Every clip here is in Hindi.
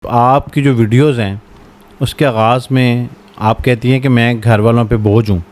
आपकी जो वीडियोस हैं उसके आगाज़ में आप कहती हैं कि मैं घर वालों पे बोझ हूँ,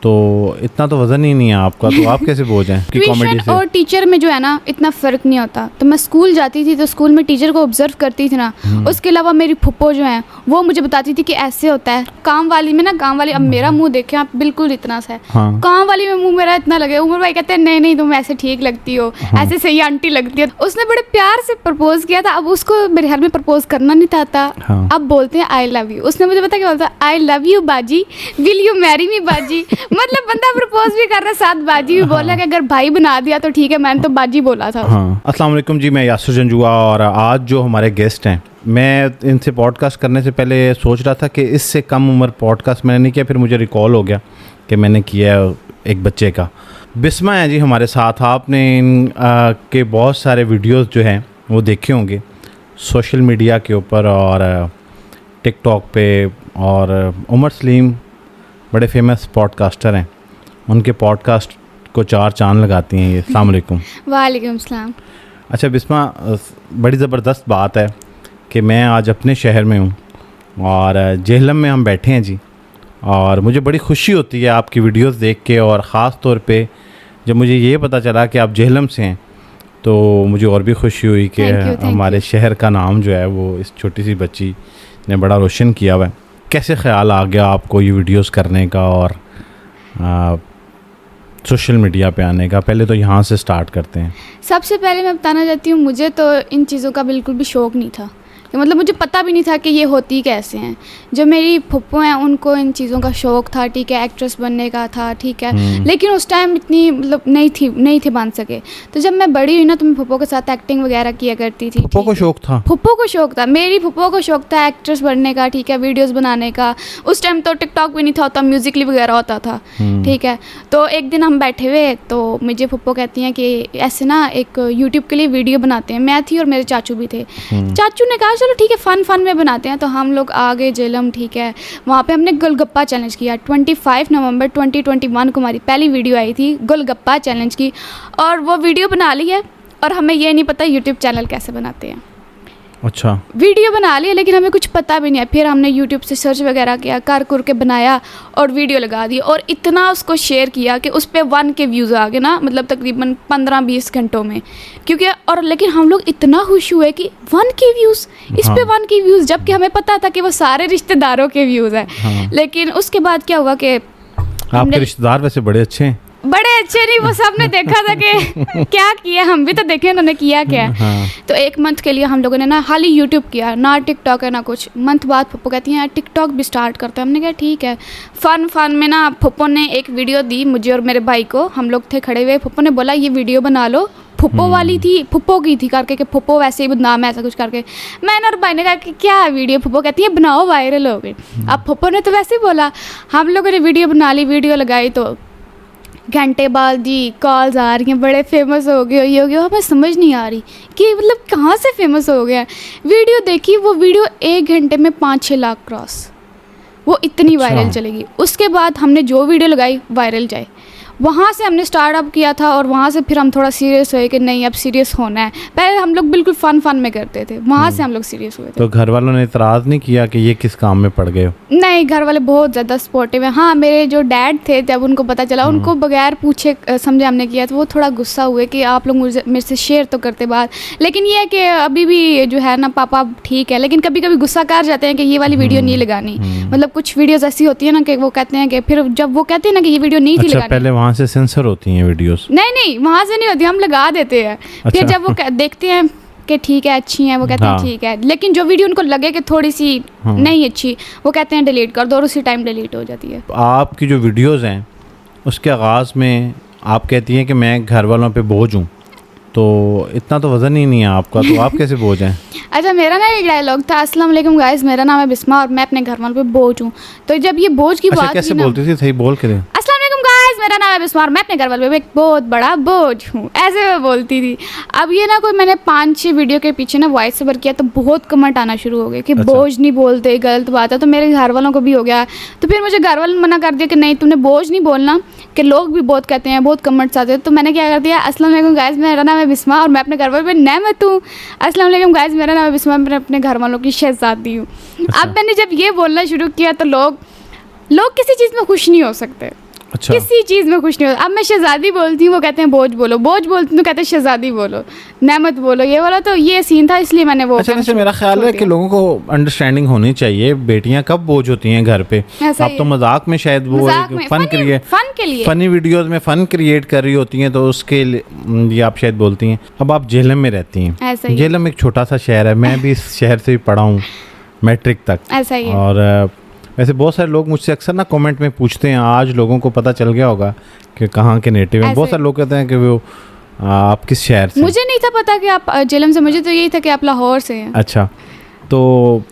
तो इतना तो वज़न ही नहीं है आपका, तो आप कैसे बोझ हैं कि कॉमेडी ट्यूशन से? और टीचर में जो है ना इतना फ़र्क नहीं होता। तो मैं स्कूल जाती थी तो स्कूल में टीचर को ऑब्जर्व करती थी ना। उसके अलावा मेरी फुप्पो जो है वो मुझे बताती थी कि ऐसे होता है। काम वाली में ना, काम वाली, अब मेरा मुंह देखें आप, बिल्कुल इतना सा है। हाँ। काम वाली में मुंह मेरा इतना लगे, उमर भाई कहते हैं नहीं नहीं तुम ऐसे ठीक लगती हो, ऐसे सही आंटी लगती है। उसने बड़े प्यार से प्रपोज किया था। अब उसको मेरे घर में प्रपोज करना नहीं था। हाँ। अब बोलते हैं आई लव यू। उसने मुझे पता क्या बोलता, आई लव यू बाजी, विल यू मैरी मी बाजी। मतलब बंदा प्रपोज भी कर रहा है, साथ बाजी भी बोला कि अगर भाई बना दिया तो ठीक है, मैंने तो बाजी बोला था। हाँ, अस्सलाम वालेकुम जी, मैं यासर जंजुआ और आज जो हमारे गेस्ट हैं, मैं इनसे पॉडकास्ट करने से पहले सोच रहा था कि इससे कम उम्र पॉडकास्ट मैंने नहीं किया, फिर मुझे रिकॉल हो गया कि मैंने किया एक बच्चे का। बिस्मा है जी हमारे साथ। आपने इन के बहुत सारे वीडियोस जो हैं वो देखे होंगे सोशल मीडिया के ऊपर और टिकटॉक पे, और उमर सलीम बड़े फेमस पॉडकास्टर हैं, उनके पॉडकास्ट को चार चांद लगाती हैं ये। अस्सलाम वालेकुम। वालेकुम सलाम। अच्छा बिस्मा, बड़ी ज़बरदस्त बात है कि मैं आज अपने शहर में हूँ और जेहलम में हम बैठे हैं जी, और मुझे बड़ी खुशी होती है आपकी वीडियोस देख के, और ख़ास तौर पे जब मुझे ये पता चला कि आप जेहलम से हैं तो मुझे और भी खुशी हुई कि हमारे शहर का नाम जो है वो इस छोटी सी बच्ची ने बड़ा रोशन किया हुआ है। कैसे ख्याल आ गया आपको ये वीडियोस करने का और सोशल मीडिया पे आने का? पहले तो यहाँ से स्टार्ट करते हैं। सबसे पहले मैं बताना चाहती हूँ, मुझे तो इन चीज़ों का बिल्कुल भी शौक़ नहीं था। मतलब मुझे पता भी नहीं था कि ये होती कैसे हैं। जो मेरी फुप्पो हैं उनको इन चीज़ों का शौक़ था, ठीक है, एक्ट्रेस बनने का था, ठीक है, लेकिन उस टाइम इतनी मतलब नहीं थे बन सके। तो जब मैं बड़ी हुई ना तो मैं फुप्पो के साथ एक्टिंग वगैरह किया करती थी। फुप्पो को शौक़ था? फुप्पो को शौक़ था, मेरी फुप्पो को शौक़ था एक्ट्रेस बनने का, ठीक है, वीडियोस बनाने का। उस टाइम तो टिकटॉक भी नहीं था, म्यूजिकली वगैरह होता था, ठीक है। तो एक दिन हम बैठे हुए तो मुझे फुप्पो कहती हैं कि ऐसे ना एक यूट्यूब के लिए वीडियो बनाते हैं। मैं थी और मेरे चाचू भी थे। चाचू ने कहा चलो ठीक है, फ़न में बनाते हैं। तो हम लोग आ गए जेलम, ठीक है। वहाँ पे हमने गोलगप्पा चैलेंज किया। 25 नवंबर 2021 को हमारी पहली वीडियो आई थी गोलगप्पा चैलेंज की, और वो वीडियो बना ली है और हमें ये नहीं पता यूट्यूब चैनल कैसे बनाते हैं। अच्छा। वीडियो बना लिया लेकिन हमें कुछ पता भी नहीं है। फिर हमने यूट्यूब से सर्च वगैरह किया, कर के बनाया और वीडियो लगा दी, और इतना उसको शेयर किया कि उस पर 1 के व्यूज़ आ गए ना, मतलब तकरीबन 15-20 घंटों में। क्योंकि और लेकिन हम लोग इतना खुश हुए कि 1 के व्यूज़, इस पे 1 के व्यूज़, जबकि हमें पता था कि वो सारे रिश्तेदारों के व्यूज़ हैं। हाँ। लेकिन उसके बाद क्या हुआ कि आपके रिश्तेदार वैसे बड़े अच्छे हैं? बड़े अच्छे नहीं, वो सब ने देखा था कि क्या किया, हम भी तो देखे उन्होंने किया क्या। हाँ। तो 1 मंथ के लिए हम लोगों ने ना खाली यूट्यूब किया, ना टिकटॉक है ना कुछ। मंथ बाद फुप्पो कहती हैं टिकटॉक भी स्टार्ट करते हैं। हमने कहा ठीक है। फ़न में ना फुप्पो ने एक वीडियो दी मुझे और मेरे भाई को। हम लोग थे खड़े हुए, फुप्पो ने बोला ये वीडियो बना लो। फुप्पो वाली थी, फुप्पो की थी करके कि फुप्पो वैसे ही बदनाम है ऐसा कुछ करके। मैंने और भाई ने कहा कि क्या है वीडियो? फुप्पो कहती है बनाओ, वायरल हो गई। अब फुप्पो ने तो वैसे ही बोला, हम लोगों ने वीडियो बना ली, वीडियो लगाई, तो घंटे बाद जी कॉल्स आ रही हैं, बड़े फेमस हो गए, ये हो गया। हमें समझ नहीं आ रही कि मतलब कहाँ से फेमस हो गया। वीडियो देखी, वो वीडियो 1 घंटे में 5-6 लाख क्रॉस, वो इतनी वायरल चलेगी। उसके बाद हमने जो वीडियो लगाई वायरल जाए, वहाँ से हमने स्टार्टअप किया था, और वहाँ से फिर हम थोड़ा सीरियस हुए कि नहीं अब सीरियस होना है। पहले हम लोग बिल्कुल फ़न में करते थे, वहाँ से हम लोग सीरियस हुए थे। तो घर वालों ने इतराज़ नहीं किया कि ये किस काम में पड़ गए हो? नहीं, घर वाले बहुत ज़्यादा सपोर्टिव हैं। हाँ, मेरे जो डैड थे जब उनको पता चला, उनको बगैर पूछे समझे हमने किया, तो वो थोड़ा गुस्सा हुए कि आप लोग मेरे से शेयर तो करते बात। लेकिन ये है कि अभी भी जो है ना पापा ठीक है, लेकिन कभी कभी गुस्सा कर जाते हैं कि ये वाली वीडियो नहीं लगानी। मतलब कुछ वीडियोज़ ऐसी होती है ना कि वो कहते हैं कि फिर जब वो कहते हैं ना कि ये वीडियो नहीं थी लगानी, पहले वहाँ से सेंसर होती हैं वीडियोस? नहीं वहाँ से नहीं होती, हम लगा देते हैं। फिर जब वो देखते हैं कि ठीक है अच्छी हैं, वो कहते हैं ठीक है, लेकिन जो वीडियो उनको लगे कि थोड़ी सी नहीं अच्छी, वो कहते हैं डिलीट कर दो, और उसी टाइम डिलीट हो जाती है। आपकी जो वीडियोस हैं उसके आगाज़ में आप कहती हैं कि मैं घर वालों पे बोझ हूँ, तो इतना तो वज़न ही नहीं है आपका, तो आप कैसे बोझ हैं? अच्छा, मेरा ना एक डायलॉग था, अस्सलाम वालेकुम गाइस, मेरा नाम है बिस्मा और मैं अपने घर वालों पे बोझ हूँ। तो जब ये बोझ की बात कैसे बोलती थी? सही बोल के दे। अस्सलाम वालेकुम गाइस, मेरा नाम है बिस्मा और मैं अपने घर वालों पे एक बहुत बड़ा बोझ हूँ, ऐसे मैं बोलती थी। अब ये ना कोई मैंने 5-6 वीडियो के पीछे ना वॉइस ओवर किया तो बहुत कमेंट आना शुरू हो गए कि अच्छा। बोझ नहीं बोलते, गलत बात है। तो मेरे घर वालों को भी हो गया, तो फिर मुझे घर वालों ने मना कर दिया कि नहीं तुमने बोझ नहीं बोलना, कि लोग भी बहुत कहते हैं, बहुत कमेंट्स आते हैं। तो मैंने क्या कर दिया, अस्सलाम वालेकुम गाइस, मेरा नाम है बिस्मा और मैं अपने घर वालों पे नेमत हूँ। अस्सलाम वालेकुम गाइस, मेरा नाम है बिस्मा, मैं अपने घर वालों की शहजादी हूँ। अब मैंने जब ये बोलना शुरू किया तो लोग किसी चीज़ में खुश नहीं हो सकते। अच्छा। किसी चीज़ में खुश नहीं होता। अब मैं शहजादी बोलती हूँ, वो कहते हैं बोझ बोलो, बोझ बोलती हूँ कहते हैं शहजादी बोलो, नेमत बोलो, ये वाला। तो ये सीन था, इसलिए मैंने वो अच्छा, वैसे मेरा ख्याल है कि लोगों को अंडरस्टैंडिंग होनी चाहिए, बेटियां कब बोझ होती हैं घर पे। आप तो मजाक में शायद वो फन के लिए फनी वीडियोस में फन क्रिएट कर रही होती हैं, तो उसके लिए आप शायद बोलती हैं। अब आप झेलम में रहती हैं, झेलम एक छोटा सा शहर है, मैं भी इस शहर से ही पढ़ा हूँ मैट्रिक तक। ऐसा ही है। और वैसे बहुत सारे लोग मुझसे अक्सर ना कमेंट में पूछते हैं, आज लोगों को पता चल गया होगा कि कहाँ के नेटिव हैं। बहुत सारे लोग कहते हैं कि वो आप किस शहर से। मुझे नहीं था पता कि आप झेलम से, मुझे तो यही था कि आप लाहौर से हैं। अच्छा, तो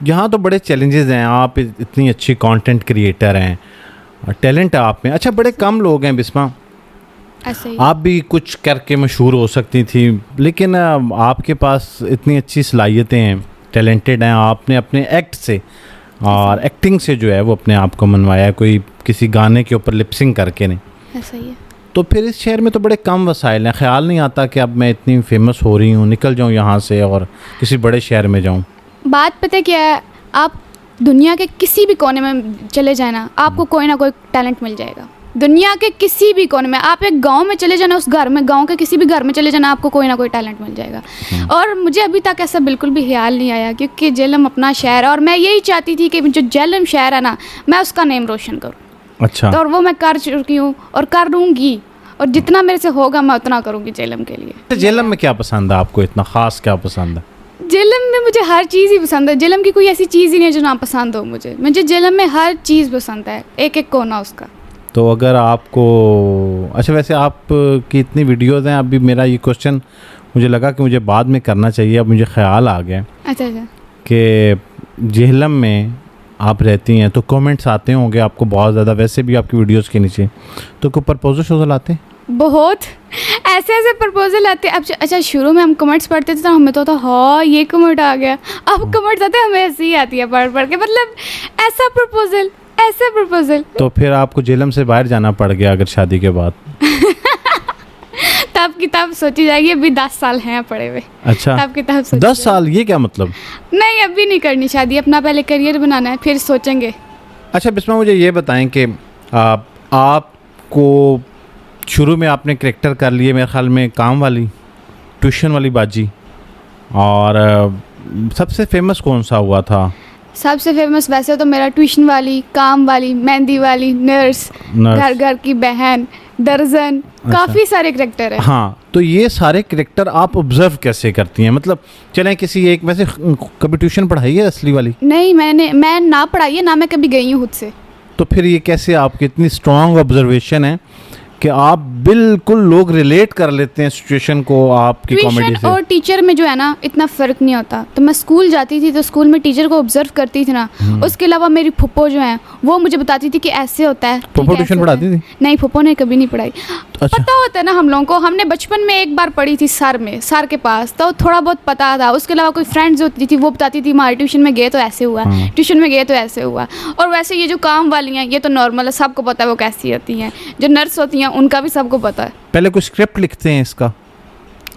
यहाँ तो बड़े चैलेंजेस हैं। आप इतनी अच्छी कंटेंट क्रिएटर हैं, टैलेंट है आप में। अच्छा, बड़े कम लोग हैं बिस्मा, ऐसे ही। आप भी कुछ करके मशहूर हो सकती थी, लेकिन आपके पास इतनी अच्छी सलाहियतें हैं, टैलेंटेड हैं। आपने अपने एक्ट से और एक्टिंग से जो है वो अपने आप को मनवाया है, कोई किसी गाने के ऊपर लिपसिंग करके नहीं। ऐसा ही है। तो फिर इस शहर में तो बड़े कम वसाइल हैं, ख्याल नहीं आता कि अब मैं इतनी फेमस हो रही हूँ, निकल जाऊँ यहाँ से और किसी बड़े शहर में जाऊँ। बात पता है क्या है, आप दुनिया के किसी भी कोने में चले जाए ना, आपको कोई ना कोई टैलेंट मिल जाएगा। दुनिया के किसी भी कोने में, आप एक गांव में चले जाना, उस घर में, गांव के किसी भी घर में चले जाना, आपको कोई ना कोई टैलेंट मिल जाएगा। और मुझे अभी तक ऐसा बिल्कुल भी ख्याल नहीं आया, क्योंकि झेलम अपना शहर है और मैं यही चाहती थी कि जो झेलम शहर है ना, मैं उसका नेम रोशन करूँ। अच्छा। तो और वो मैं कर चुकी हूँ और कर लूँगी, और जितना मेरे से होगा मैं उतना करूँगी झेलम के लिए। झेलम में क्या पसंद है आपको, इतना ख़ास क्या पसंद है? झेलम में मुझे हर चीज़ ही पसंद है। झेलम की कोई ऐसी चीज़ ही नहीं है जो ना पसंद हो मुझे झेलम में हर चीज़ पसंद है, एक एक कोना उसका। तो अगर आपको, अच्छा वैसे आप की इतनी वीडियोज़ हैं, अभी मेरा ये क्वेश्चन मुझे लगा कि मुझे बाद में करना चाहिए, अब मुझे ख्याल आ गया। अच्छा कि झेलम में आप रहती हैं तो कमेंट्स आते होंगे आपको बहुत ज़्यादा, वैसे भी आपकी वीडियोज़ के नीचे तो कोई प्रपोजल शोजल आते हैं? बहुत ऐसे प्रपोजल आते। अब अच्छा, शुरू में हम कमेंट्स पढ़ते थे तो हमें तो हाँ ये कमेंट आ गया, अब कमेंट्स आते हैं हमें ऐसे ही आती है पढ़ के, मतलब ऐसा प्रपोजल। तो फिर आपको झेलम से बाहर जाना पड़ गया अगर शादी के बाद? तब किताब सोची जाएगी, अभी 10 साल हैं पड़े हुए। अच्छा, तब किताब 10 साल, ये क्या मतलब? नहीं, अभी नहीं करनी शादी, अपना पहले करियर बनाना है, फिर सोचेंगे। अच्छा बिस्मा, मुझे ये बताएं कि आपको शुरू में आपने करैक्टर कर लिए मेरे ख्याल में काम वाली, ट्यूशन वाली बाजी, और सबसे फेमस कौन सा हुआ था? सबसे फेमस वैसे तो मेरा ट्यूशन वाली, काम वाली, मेहंदी वाली, नर्स, घर घर की बहन, दर्जन, काफ़ी सारे करैक्टर हैं। हाँ, तो ये सारे करैक्टर आप ऑब्जर्व कैसे करती हैं? मतलब चलें किसी एक, वैसे कभी ट्यूशन पढ़ाई है असली वाली? नहीं, मैं ना पढ़ाई है ना मैं कभी गई हूँ खुद से। तो फिर ये कैसे आपकी इतनी स्ट्रॉन्ग ऑब्जर्वेशन है कि आप बिल्कुल लोग रिलेट कर लेते हैं सिचुएशन को आपकी कॉमेडी से? और टीचर में जो है ना इतना फ़र्क नहीं होता। तो मैं स्कूल जाती थी तो स्कूल में टीचर को ऑब्जर्व करती थी ना, उसके अलावा मेरी फुप्पो जो है वो मुझे बताती थी कि ऐसे होता है। फुप्पो ट्यूशन पढ़ाती थी? नहीं, फुप्पो ने कभी नहीं पढ़ाई। अच्छा। पता होता है ना हम लोगों को, हमने बचपन में एक बार पढ़ी थी सर के पास, तो थोड़ा बहुत पता था। उसके अलावा कोई फ्रेंड्स होती थी वो बताती थी हमारे ट्यूशन में गए तो ऐसे हुआ, ट्यूशन में गए तो ऐसे हुआ। और वैसे ये जो काम वाली हैं ये तो नॉर्मल है, सबको पता है वो कैसी होती हैं। जो नर्स होती हैं उनका भी सबको पता है। पहले कोई स्क्रिप्ट लिखते हैं इसका?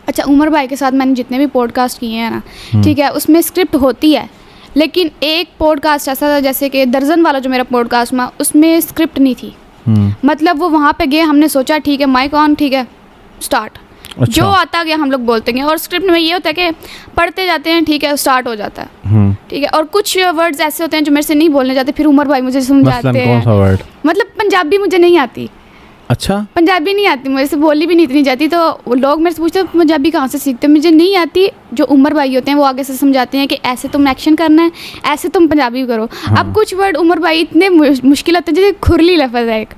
अच्छा, उमर भाई के साथ मैंने जितने भी पॉडकास्ट किए हैं ना, ठीक है, उसमें स्क्रिप्ट होती है, लेकिन एक पॉडकास्ट ऐसा था जैसे कि दर्जन वाला जो मेरा पॉडकास्ट था, उसमें स्क्रिप्ट नहीं थी। मतलब वो वहाँ पे गए, हमने सोचा ठीक है माइक ऑन, ठीक है स्टार्ट। अच्छा। जो आता गया हम लोग बोलते हैं, और स्क्रिप्ट में ये होता है कि पढ़ते जाते हैं, ठीक है स्टार्ट हो जाता है, ठीक है। और कुछ वर्ड्स ऐसे होते हैं जो मेरे से नहीं बोलने जाते, फिर उमर भाई मुझे समझाते हैं। कौन सा वर्ड? मतलब पंजाबी मुझे नहीं आती। अच्छा, पंजाबी नहीं आती मुझे, से बोली भी नहीं इतनी जाती, तो लोग मेरे से पूछते हैं पंजाबी कहाँ से सीखते हैं, मुझे नहीं आती। जो उमर भाई होते हैं वो आगे से समझाते हैं कि ऐसे तुम एक्शन करना है, ऐसे तुम पंजाबी करो। अब कुछ वर्ड उमर भाई इतने मुश्किल होते हैं, जैसे खुरली लफ्ज़ है एक,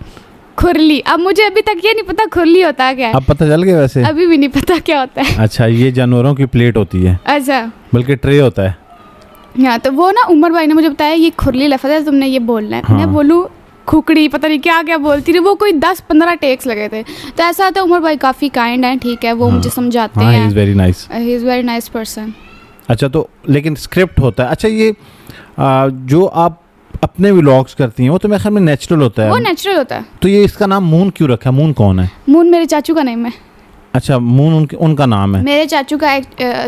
खुरली। अब मुझे अभी तक ये नहीं पता खुरली होता क्या है। अब पता चल गया? वैसे अभी भी नहीं पता क्या होता है। अच्छा, ये जानवरों की प्लेट होती है? अच्छा, बल्कि ट्रे होता है। हाँ, तो वो ना उमर भाई ने मुझे बताया ये खुरली लफ्ज़ है, तुमने ये बोलना है। मैं बोलूँ खुकड़ी पता नहीं क्या क्या बोलती रही, वो कोई 10-15 टेक्स लगे थे। तो ऐसा होता है, उमर भाई काफ़ी काइंड हैं, ठीक है, वो मुझे समझाते हैं। He is very nice, he is very nice person. अच्छा, तो लेकिन स्क्रिप्ट होता है। अच्छा, ये जो आप अपने व्लॉग्स करती हैं वो तो मेरे ख्याल में नेचुरल होता है। वो नेचुरल होता है। तो ये इसका नाम मून क्यों रखा है? मून कौन है? मून मेरे चाचू का नेम है। अच्छा, मून उनका नाम है। मेरे चाचू का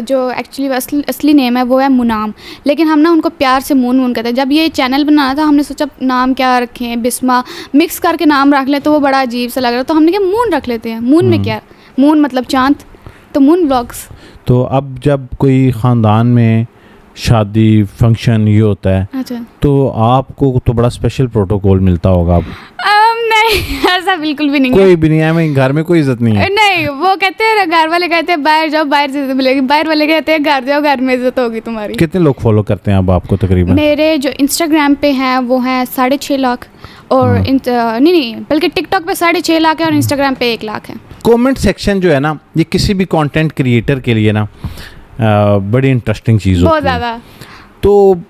जो एक्चुअली असली नेम है वो है मुनाम, लेकिन हम ना उनको प्यार से मून कहते हैं। जब ये चैनल बनाना था हमने सोचा नाम क्या रखें, बिस्मा मिक्स करके नाम रख लें तो वो बड़ा अजीब सा लग रहा, तो हमने कहा मून रख लेते हैं। मून में क्या, मून मतलब चांद, तो मून व्लॉग्स। तो अब जब कोई ख़ानदान में शादी फंक्शन ये होता है, अच्छा, तो आपको तो बड़ा स्पेशल प्रोटोकॉल मिलता होगा। अब नहीं ऐसा बिल्कुल भी नहीं कोई भी नहीं है, मैं घर में कोई इज्जत नहीं है। नहीं, वो कहते हैं, घर वाले कहते हैं बाहर जाओ बाहर से इज्जत मिलेगी, बाहर वाले कहते हैं घर जाओ घर में इज्जत होगी तुम्हारी। कितने लोग फॉलो करते हैं अब आपको तकरीबन? मेरे जो इंस्टाग्राम पे हैं वो हैं 6.5 लाख, और नहीं बल्कि टिकटॉक पे 6.5 लाख है और इंस्टाग्राम पे 1 लाख है। कमेंट सेक्शन जो है ना, ये किसी भी कंटेंट क्रिएटर के लिए ना बड़ी इंटरेस्टिंग चीज़ होती है। बहुत ज़्यादा। तो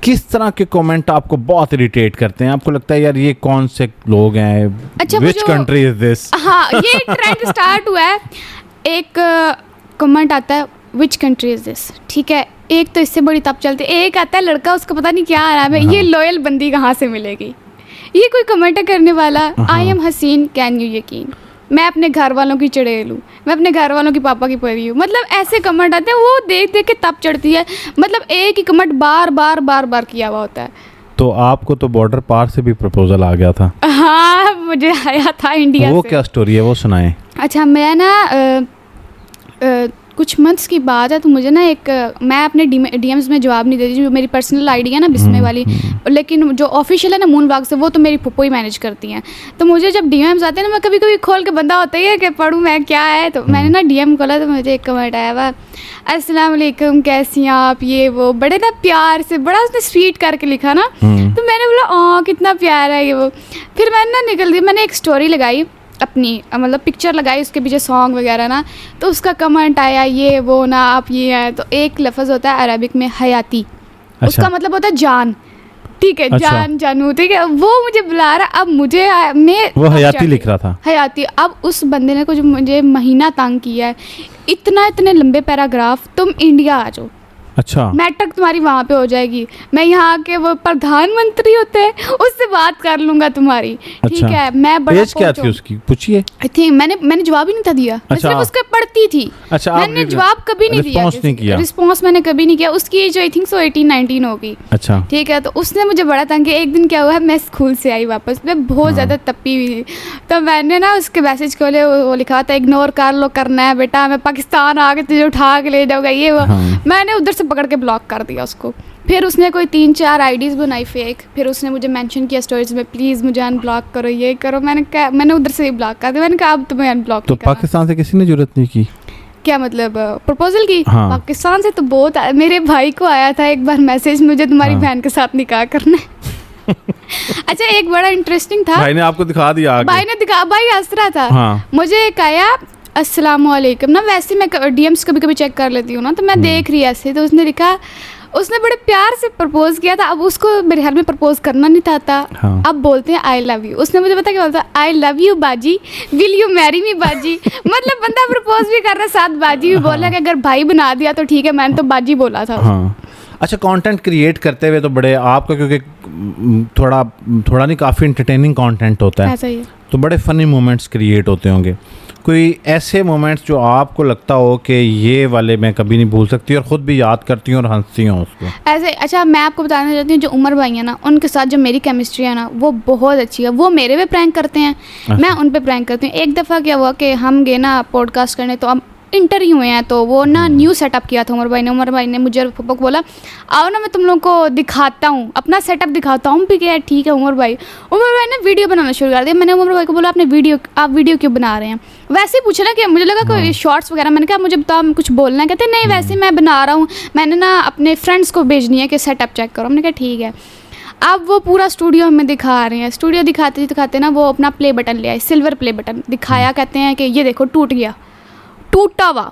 किस तरह के कमेंट आपको बहुत इरिटेट करते हैं? आपको लगता है यार ये कौन से लोग हैं? अच्छा, विच कंट्री इज दिस? हाँ, ये ट्रेंड स्टार्ट हुआ है। एक कमेंट आता है विच कंट्री इज दिस, ठीक है, एक तो इससे बड़ी तब चलती है। एक आता है लड़का, उसका पता नहीं क्या नाम है, ये लॉयल बंदी कहाँ से मिलेगी, ये कोई कमेंट करने वाला। आई एम हसीन, कैन यू यकीन, मैं अपने घर वालों की चड़ेल हूँ, मैं अपने घर वालों की पापा की परी हूँ। मतलब ऐसे कमेंट आते हैं, वो देख देख के तब चढ़ती है। मतलब एक ही कमेंट बार बार किया हुआ होता है। तो आपको तो बॉर्डर पार से भी प्रपोजल आ गया था? हाँ, मुझे आया था इंडिया वो से। क्या स्टोरी है, वो सुनाएं। अच्छा, मैं ना कुछ मंथ्स की बात है, तो मुझे ना मैं अपने डीएम्स में जवाब नहीं देती, जो मेरी पर्सनल आईडी है ना बिस्मे वाली, लेकिन जो ऑफिशियल है ना मून व्लॉग से, वो तो मेरी फुप्पो ही मैनेज करती हैं। तो मुझे जब डीएम्स आते हैं ना, मैं कभी कभी खोल के बंदा होता ही है कि पढ़ूँ मैं क्या है, तो मैंने ना डीएम खोला तो मुझे एक कमेंट आया हुआ, अस्सलाम वालेकुम, कैसी हैं आप, ये वो, बड़े ना प्यार से, बड़ा उसने स्वीट करके लिखा ना। तो मैंने बोला कितना प्यार है ये वो। फिर मैंने ना निकल दी, मैंने एक स्टोरी लगाई अपनी, मतलब पिक्चर लगाई, उसके पीछे सॉन्ग वगैरह ना, तो उसका कमेंट आया ये वो ना, आप ये हैं, तो एक लफ्ज़ होता है अरबिक में हयाती। अच्छा। उसका मतलब होता है जान, ठीक है। अच्छा। जान, जानू, ठीक है। वो मुझे बुला रहा, अब मुझे मैं वो हयाती लिख रहा था। हयाती। अब उस बंदे ने कुछ मुझे महीना तंग किया है, इतने लंबे पैराग्राफ, तुम इंडिया आ जाओ, अच्छा, मैट्रिक तुम्हारी वहाँ पे हो जाएगी, मैं यहाँ के वो प्रधानमंत्री होते हैं उससे बात कर लूंगा तुम्हारी, अच्छा। ठीक है। मैं बड़ा एज क्या थी उसकी, पूछिए। आई थिंक मैंने जवाब ही नहीं था दिया। अच्छा, मैं सिर्फ उसके पढ़ती थी। अच्छा, मैंने जवाब कभी नहीं दिया, रिस्पॉन्स नहीं किया। रिस्पॉन्स मैंने कभी नहीं किया। उसकी एज आई थिंक 18-19 होगी, अच्छा, ठीक है। तो उसने मुझे बड़ा तंग किया। एक दिन क्या हुआ है, मैं स्कूल से आई वापस, मैं बहुत ज़्यादा तप्पी हुई थी, तो मैंने ना उसके मैसेज को वो लिखा था, इग्नोर कर लो, करना है बेटा, मैं पाकिस्तान आ के तुझे उठा के ले जाऊँगा, ये वो। मैंने उधर से पकड़ के ब्लॉक कर दिया उसको। फिर उसने कोई 3-4 आईडीज़ बनाई फेक, फिर उसने मुझे मेंशन किया स्टोरीज में, प्लीज़ मुझे अनब्लॉक करो, ये करो। मैंने उधर से ही ब्लॉक कर दिया। मैंने कहा अब तुम्हें अनब्लॉक तो पाकिस्तान से किसी ने जरूरत नहीं की? क्या मतलब प्रपोजल की? हाँ। पाकिस्तान से तो बहुत मेरे भाई को आया था एक बार मैसेज, मुझे तुम्हारी बहन के साथ निकाह करना है। अच्छा, एक बड़ा इंटरेस्टिंग था, भाई ने आपको दिखा दिया आगे? भाई हंस रहा था। हाँ। मुझे एक आया अस्सलाम वालेकुम ना, वैसे मैं डीएम्स कभी कभी चेक कर लेती हूँ ना, तो मैं देख रही ऐसे, तो उसने लिखा, उसने बड़े प्यार से प्रपोज किया था। अब उसको मेरे घर में प्रपोज करना नहीं था। हाँ। अब बोलते हैं आई लव यू। उसने मुझे पता क्या बोलता, आई लव यू बाजी, विल यू मैरी मी बाजी। मतलब बंदा प्रपोज भी कर रहा है, साथ बाजी भी बोला कि अगर भाई बना दिया तो ठीक है, मैंने तो बाजी बोला था। हाँ। अच्छा, कंटेंट क्रिएट करते हुए तो बड़े आपका, क्योंकि थोड़ा नहीं, काफ़ी इंटरटेनिंग कंटेंट होता है, ऐसा ही है। तो बड़े फ़नी मोमेंट्स क्रिएट होते होंगे। कोई ऐसे मोमेंट्स जो आपको लगता हो कि ये वाले मैं कभी नहीं भूल सकती और ख़ुद भी याद करती हूँ और हंसती हूँ उसको? ऐसे, अच्छा, मैं आपको बताना चाहती हूँ, जो उमर भाई हैं ना, उनके साथ जो मेरी केमिस्ट्री है ना, वो बहुत अच्छी है। वो मेरे पे प्रैंक करते हैं, मैं उन पे प्रैंक करती हूँ। एक दफ़ा क्या हुआ कि हम गए ना पॉडकास्ट करने, तो अब इंटरव्यू हुए हैं, तो वो ना न्यू सेटअप किया था उमर भाई ने मुझे और पप्पा को बोला, आओ ना मैं तुम लोगों को दिखाता हूँ, अपना सेटअप दिखाता हूँ। भी क्या, ठीक है। उमर भाई ने वीडियो बनाना शुरू कर दिया। मैंने उमर भाई को बोला, आप वीडियो क्यों बना रहे हैं? वैसे ही पूछा ना कि मुझे लगा कोई शॉर्ट्स वगैरह, मैंने कहा मुझे बताओ कुछ बोलना है। कहते नहीं, वैसे मैं बना रहा हूँ, मैंने ना अपने फ्रेंड्स को भेजनी है कि सेटअप चेक करो। हमने कहा ठीक है। अब वो पूरा स्टूडियो हमें दिखा रहे हैं, स्टूडियो दिखाते ना, वो अपना प्ले बटन ले आए, सिल्वर प्ले बटन दिखाया, कहते हैं कि ये देखो टूट गया, टूटा हुआ।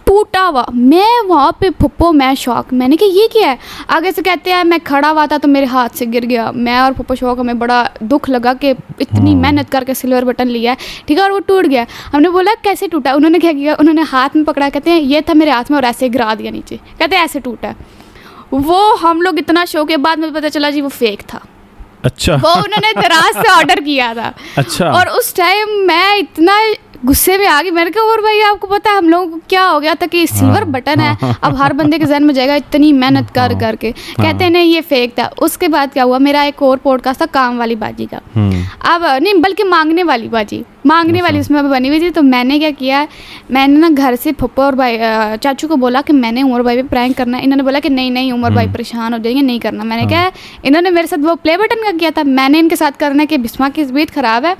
टूटा हुआ। मैं वहाँ पे फुप्पो, मैं शौक, मैंने कहा ये क्या है। आगे से कहते हैं मैं खड़ा हुआ था तो मेरे हाथ से गिर गया। मैं और फुप्पो शौक, हमें बड़ा दुख लगा कि इतनी मेहनत करके सिल्वर बटन लिया है, ठीक है, और वो टूट गया। हमने बोला कैसे टूटा। उन्होंने क्या किया, उन्होंने हाथ में पकड़ा, कहते हैं ये था मेरे हाथ में, और ऐसे गिरा दिया नीचे, कहते हैं ऐसे टूटा है। वो हम लोग इतना शौक है, बाद में पता चला जी वो फेक था। अच्छा। वो उन्होंने दराज से ऑर्डर किया था। अच्छा। और उस टाइम मैं इतना गुस्से में आ गई, मैंने कहा और भाई आपको पता है हम लोगों को क्या हो गया था कि सिल्वर बटन है, अब हर बंदे के जहन में जाएगा इतनी मेहनत कर करके। कहते हैं नहीं ये फेक था। उसके बाद क्या हुआ, मेरा एक और पॉडकास्ट था काम वाली बाजी का, अब नहीं बल्कि मांगने वाली बाजी, मांगने वाली उसमें बनी हुई थी। तो मैंने क्या किया, मैंने ना घर से फुप्पो और भाई चाचू को बोला कि मैंने उमर भाई पे प्रैंक करना है। इन्होंने बोला कि नहीं नहीं उमर भाई परेशान हो जाएंगे, नहीं करना। मैंने कहा, इन्होंने मेरे साथ वो प्ले बटन का किया था, मैंने इनके साथ करना कि बिस्मा की तबीयत ख़राब है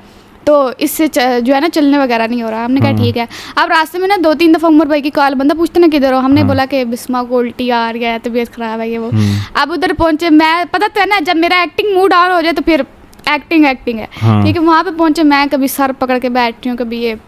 तो इससे जो है ना चलने वगैरह नहीं हो रहा। हमने कहा ठीक है। अब रास्ते में ना 2-3 दफ़ा उमर भाई की कॉल, बंदा पूछते ना किधर हो, हमने बोला कि बिस्मा को उल्टी आ गया है, तबीयत ख़राब है ये वो। अब उधर पहुँचे, मैं पता तो है ना जब मेरा एक्टिंग मूड ऑन हो जाए तो फिर एक्टिंग है, ठीक है। वहाँ पे पहुँचे, मैं कभी सर पकड़ के बैठती हूँ, कभी ये।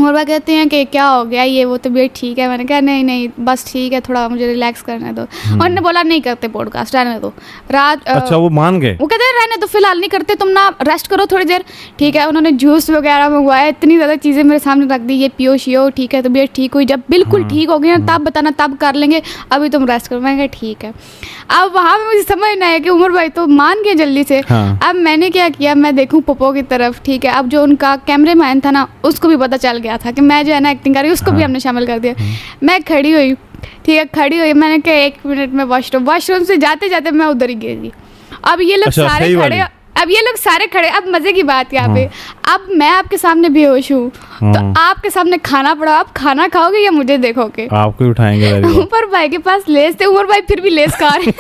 और वह कहते हैं कि क्या हो गया ये वो, तबीयत ठीक है। मैंने कहा नहीं नहीं बस ठीक है, थोड़ा मुझे रिलैक्स करने दो। और उन्होंने बोला नहीं करते पॉडकास्ट, रहने दो रात। अच्छा, वो मान गए, वो कहते हैं रहने दो फिलहाल नहीं करते, तुम ना रेस्ट करो थोड़ी देर, ठीक है। उन्होंने जूस वगैरह मंगवाया, इतनी ज़्यादा चीज़ें मेरे सामने रख दी, ये पियो शियो, ठीक है, तबीयत ठीक हुई, जब बिल्कुल ठीक हो गई ना तब बताना, तब कर लेंगे, अभी तुम रेस्ट करो। मैंने कहा ठीक है। अब वहाँ पे मुझे समझना है कि उमर भाई तो मान गए जल्दी से। अब मैंने क्या किया, मैं देखूँ पप्पो की तरफ, ठीक है। अब जो उनका कैमरामैन था ना उसको भी पता चल गया था कि मैं जो है ना एक्टिंग कर रही हूँ, उसको भी हमने शामिल कर दिया। मैं खड़ी हुई, ठीक है, खड़ी हुई, मैंने कहा 1 मिनट में वॉशरूम से जाते जाते मैं उधर ही गिरी। अब ये लोग सारे खड़े, अब ये लोग सारे खड़े। अब मज़े की बात यहाँ पे, अब मैं आपके सामने बेहोश हूँ तो आपके सामने खाना पड़ा, आप खाना खाओगे या मुझे देखोगे? आपको ही उठाएंगे। उमर भाई के पास लेस थे, उमर भाई फिर भी लेस खा रहे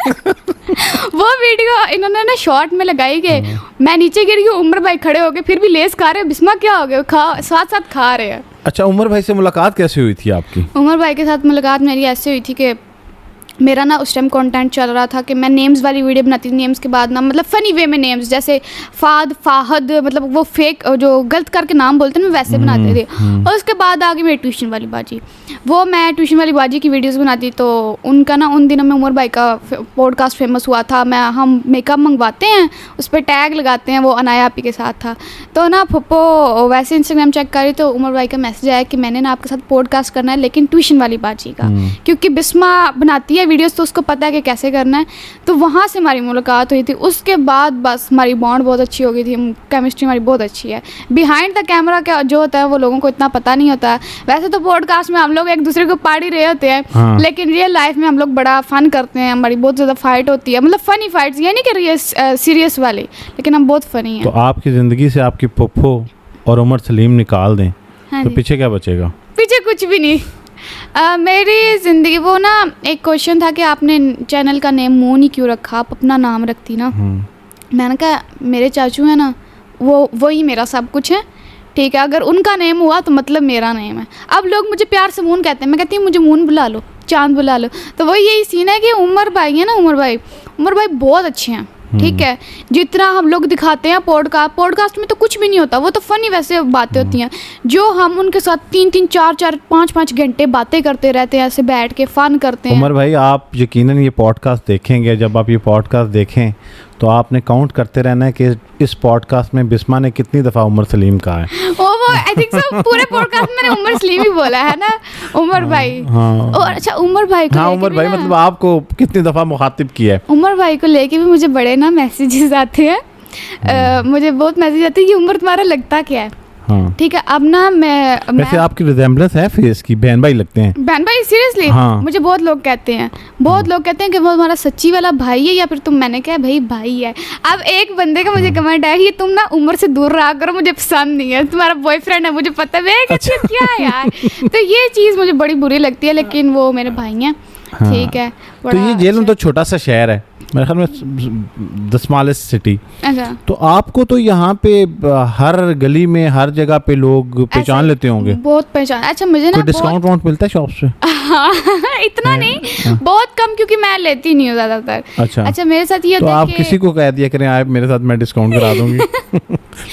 वो वीडियो इन्होंने ना शॉर्ट में लगाई कि मैं नीचे गिर गई, उमर भाई खड़े हो गए फिर भी लेस खा रहे हैं। बिस्मा क्या हो गया, साथ साथ खा रहे हैं। अच्छा, उमर भाई से मुलाकात कैसे हुई थी आपकी? उमर भाई के साथ मुलाकात मेरी ऐसे हुई थी कि मेरा ना उस टाइम कंटेंट चल रहा था कि मैं नेम्स वाली वीडियो बनाती थी। नेम्स के बाद ना मतलब फ़नी वे में नेम्स, जैसे फाहद, मतलब वो फेक जो गलत करके नाम बोलते हैं ना वैसे बनाते थे। और उसके बाद आ गई मेरी ट्यूशन वाली बाजी, वो मैं ट्यूशन वाली बाजी की वीडियोस बनाती। तो उनका ना उन दिनों में उमर भाई का पॉडकास्ट फेमस हुआ था। हम मेकअप मंगवाते हैं, उस पर टैग लगाते हैं, वो अनाया आपी के साथ था। तो ना फुप्पो वैसे इंस्टाग्राम चेक करी तो उमर भाई का मैसेज आया कि मैंने ना आपके साथ पॉडकास्ट करना है, लेकिन ट्यूशन वाली बाजी का, क्योंकि बिस्मा बनाती है वीडियोस तो उसको पता है कि कैसे करना है। तो वहाँ से हमारी मुलाकात हुई थी। उसके बाद बस हमारी बॉन्ड बहुत अच्छी हो गई थी, केमिस्ट्री हमारी बहुत अच्छी है। बिहाइंड द कैमरा क्या जो होता है वो लोगों को इतना पता नहीं होता है। वैसे तो पॉडकास्ट में हम लोग एक दूसरे को पाड़ी रहे होते हैं, लेकिन रियल लाइफ में हम लोग बड़ा फन करते हैं, हमारी बहुत ज़्यादा फाइट होती है, मतलब फ़नी फाइट्स, ये नहीं कि सीरियस वाली, लेकिन हम बहुत फ़नी हैं। तो आपकी ज़िंदगी से आपकी पप्पो और उमर सलीम निकाल दें तो पीछे क्या बचेगा? पीछे कुछ भी नहीं। मेरी ज़िंदगी, वो ना एक क्वेश्चन था कि आपने चैनल का नेम मोन ही क्यों रखा, आप अपना नाम रखती ना। मैंने कहा मेरे चाचू हैं ना, वो ही मेरा सब कुछ है, ठीक है। अगर उनका नेम हुआ तो मतलब मेरा नेम है। अब लोग मुझे प्यार से मून कहते हैं, मैं कहती हूँ मुझे मून बुला लो, चांद बुला लो। तो वही यही सीन है कि उमर भाई है ना, उमर भाई बहुत अच्छे हैं, ठीक है। जितना हम लोग दिखाते हैं पॉडकास्ट में तो कुछ भी नहीं होता, वो तो फ़नी वैसे बातें होती हैं। जो हम उनके साथ 3-3, 4-4, 5-5 घंटे बातें करते रहते हैं, ऐसे बैठ के फ़न करते हैं। उमर भाई आप यकीनन ये पॉडकास्ट देखेंगे, जब आप ये पॉडकास्ट देखें तो आपने काउंट करते रहना है कि इस पॉडकास्ट में बिस्मा ने कितनी दफ़ा उमर सलीम कहा है। वो आई थिंक सो पूरे पॉडकास्ट में मैंने उमर सलीम ही बोला है ना, उमर भाई। और अच्छा उमर भाई को, उमर भाई मतलब आपको कितनी दफ़ा मुखातिब किया है? उमर भाई को लेके भी मुझे बड़े ना मैसेजेस आते हैं, मुझे बहुत मैसेज आते हैं कि उमर तुम्हारा लगता क्या है, ठीक है। अब ना मैं वैसे आपकी रिजेम्बलेंस है फेस की, बहन भाई लगते हैं। बहन भाई सीरियसली? मुझे बहुत लोग कहते हैं कि वो हमारा सच्ची वाला भाई है या फिर तुम। मैंने कहा भाई है। अब एक बंदे का मुझे कमेंट आया कि तुम ना उम्र से दूर रहा करो, मुझे पसंद नहीं है, तुम्हारा बॉयफ्रेंड है, मुझे पता है। अच्छा क्या यार, तो ये चीज़ मुझे बड़ी बुरी लगती है, लेकिन वो मेरे भाई हैं, ठीक है। तो ये जेल तो छोटा सा शहर है, मेरे ख्याल में द स्मॉलेस्ट सिटी। अच्छा, तो आपको तो यहाँ पे हर गली में हर जगह पे लोग पहचान लेते होंगे, बहुत पहचान। अच्छा, मुझे ना कोई डिस्काउंट वाउंट मिलता है शॉप से? हाँ, इतना नहीं, बहुत कम, क्योंकि मैं लेती नहीं हूँ ज़्यादातर। अच्छा, मेरे साथ ये तो होता है आप कि किसी को कह दिया करें आप मेरे साथ, मैं डिस्काउंट करा दूंगी।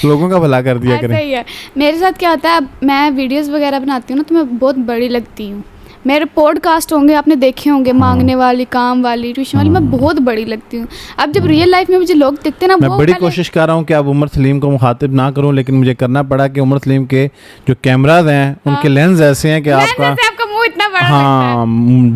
लोगों का भला कर दिया ऐसा करें। ही है। मेरे साथ क्या होता है, अब मैं वीडियोस वगैरह बनाती हूँ ना, तो मैं बहुत बड़ी लगती हूँ। मेरे पॉडकास्ट होंगे, आपने देखे होंगे, मांगने वाली, काम वाली, ट्यूशन वाली, मैं बहुत बड़ी लगती हूँ। अब जब रियल लाइफ में मुझे लोग दिखते हैं ना, मैं वो बड़ी पहले- कोशिश कर रहा हूँ कि अब उमर सलीम को मुखातिब ना करूँ, लेकिन मुझे करना पड़ा कि उमर सलीम के जो कैमराज हैं उनके लेंस ऐसे हैं कि मैं आपका जैसे आपका मुंह इतना बड़ा लगता है। हाँ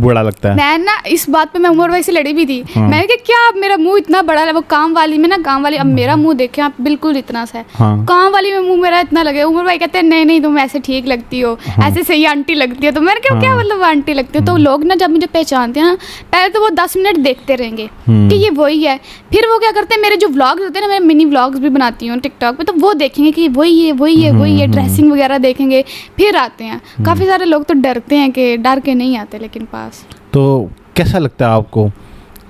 बड़ा लगता है। मैं ना इस बात पे मैं उमर भाई से लड़ी भी थी। मैंने कहा क्या अब मेरा मुंह इतना बड़ा है, वो काम वाली में ना, काम वाली, अब मेरा मुंह देखे आप, बिल्कुल इतना सा है। हाँ। काम वाली में मुंह मेरा इतना लगे, उमर भाई कहते हैं नहीं नहीं तुम ऐसे ठीक लगती हो, ऐसे सही आंटी लगती हो। तो मैंने कहा क्या मतलब आंटी लगती हो? तो लोग ना जब मुझे पहचानते हैं ना, पहले तो वो 10 मिनट देखते रहेंगे कि ये वही है। फिर वो क्या करते हैं, मेरे जो व्लॉग्स होते हैं ना, मैं मिनी व्लॉग्स भी बनाती हूँ टिकटॉक पे, तो वो देखेंगे कि वही है वही है वही है, ड्रेसिंग वगैरह देखेंगे, फिर आते हैं। काफ़ी सारे लोग तो डरते हैं, कि डर के नहीं आते लेकिन पास। तो कैसा लगता है आपको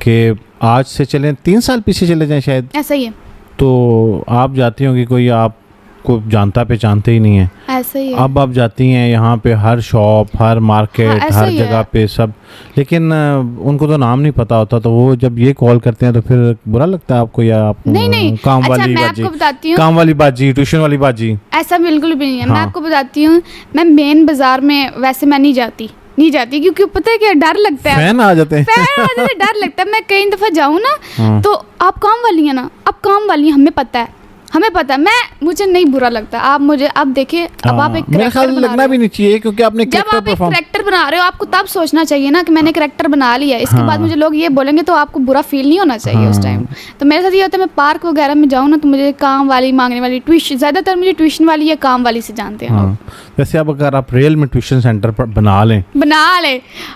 कि आज से चलें 3 साल पीछे चले जाएं शायद, ऐसा ही है, तो आप जाती होंगी, कोई आपको जानता पहचानते ही नहीं है, ऐसा ही है। अब आप जाती हैं यहाँ पे हर शॉप, हर मार्केट, हाँ, ऐसा हर ही है। जगह पे सब, लेकिन उनको तो नाम नहीं पता होता, तो वो जब ये कॉल करते हैं तो फिर बुरा लगता है आपको, या आप नहीं नहीं, काम अच्छा वाली मैं बाजी, आपको बताती हूँ, काम वाली बाजी, ट्यूशन वाली बाजी? ऐसा बिल्कुल भी नहीं है। मैं हाँ। आपको बताती हूँ, मैं मेन बाजार में वैसे मैं नहीं जाती, क्योंकि पता है क्या, डर लगता है। फैन आ जाते हैं। फैन आ जाते हैं, डर लगता है। मैं कई दफ़ा जाऊँ ना, हाँ। तो आप काम वाली हैं ना, आप काम वाली हैं, हमें पता है, मुझे नहीं बुरा लगता। आप मुझे, अब देखिए, अब आप एक मेरे करैक्टर ख्याल बना लगना रहे भी हो। नहीं चाहिए, क्योंकि आपने जब कैरेक्टर आप एक परफॉर्म, करेक्टर बना रहे हो, आपको तब सोचना चाहिए ना कि मैंने करेक्टर बना लिया, इसके बाद मुझे लोग ये बोलेंगे तो आपको बुरा फील नहीं होना चाहिए उस टाइम। तो मेरे साथ ये होता है, मैं पार्क वगैरह में जाऊँ ना, तो मुझे काम वाली, मांगने वाली, ट्यूशन, ज़्यादातर मुझे ट्यूशन वाली या काम वाली से जानते हैं लोग। वैसे अब अगर आप रियल में ट्यूशन सेंटर पर बना लें,